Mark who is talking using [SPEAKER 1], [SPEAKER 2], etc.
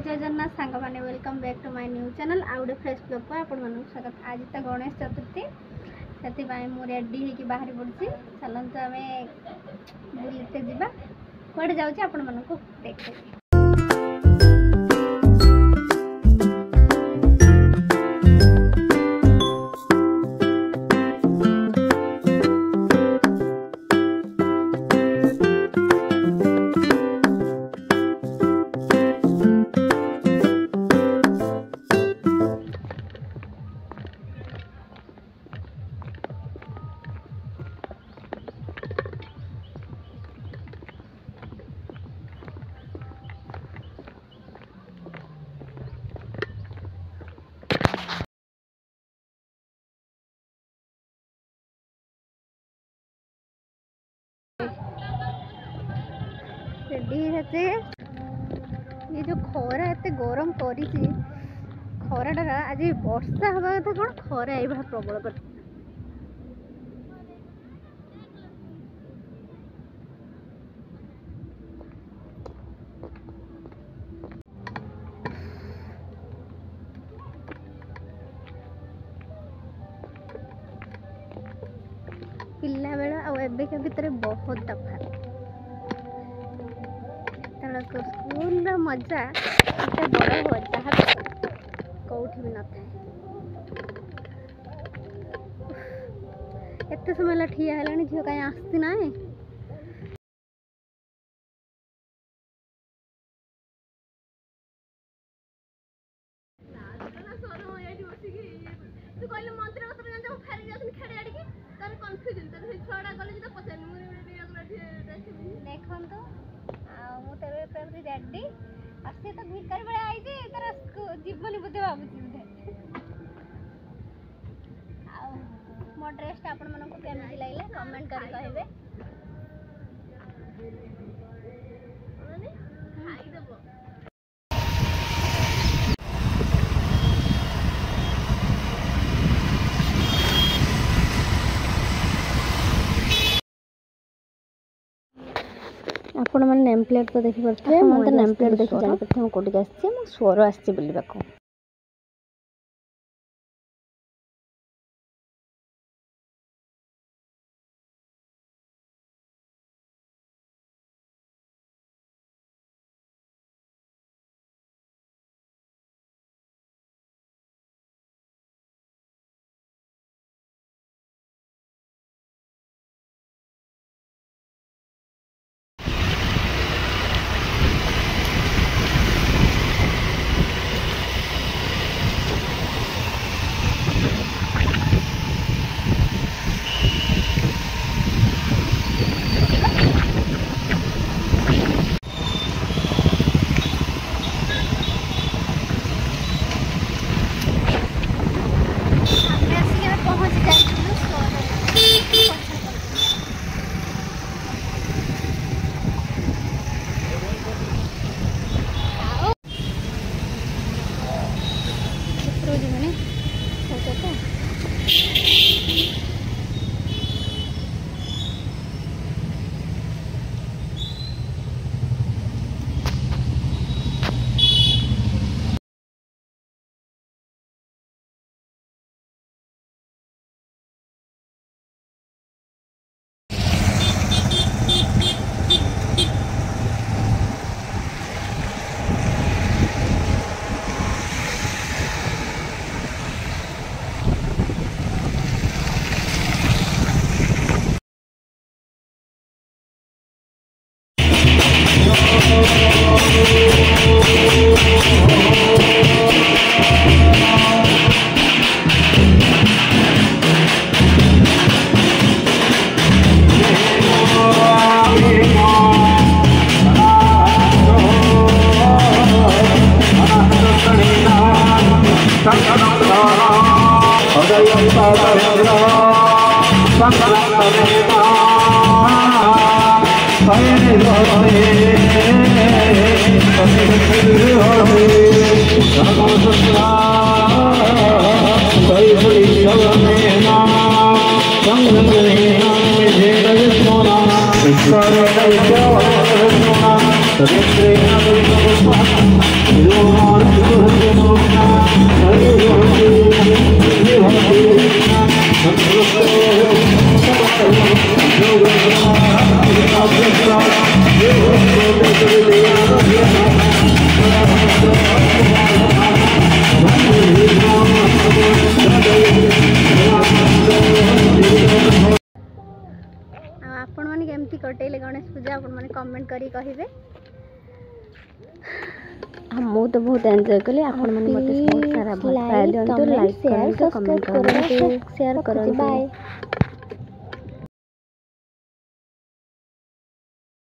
[SPEAKER 1] जय जगन्नाथ सांग मैंने welcome back to my new channel आउटे फ्रेश ब्लॉग को आपण मानक स्वागत। आज तो गणेश चतुर्थी से मु रेडी होकर बाहर पड़ी चलते आम बुलते जावा कड़े जाऊँ आपण मानक देखे। रेडी ये जो खरा एत गरम कर खराटा आज वर्षा हवा कथा कौन खरा ये प्रबल कर पिला बेला आबेका भितर बहुत तफात। स्कूल मजा एते बड़ हो जहाँ कौटी भी न था एत समय ठिया है झील कहीं आसती ना देखो रेडी आसी तो भिकार बेले आई तार जीवन बोधे भावुची बोधे मो ड्रेस आपण मानक केमती लागले कमेंट कर कहबे। आपण मैंने नेम प्लेट तो देखी पारे मैं तो नेम प्लेट देखी जानी पारे कौटिक आसी स्वर आसी बुलवाक Terima kasih. आपण माने केमती कटेले गणेश पूजा आपण माने कमेंट करी कहिबे।
[SPEAKER 2] हम तो बहुत एंजॉय कले। आपण माने मते बहुत सारा भल पाए दियंतु, लाइक करंतु, कमेंट करंतु, शेयर करंतु। बाय।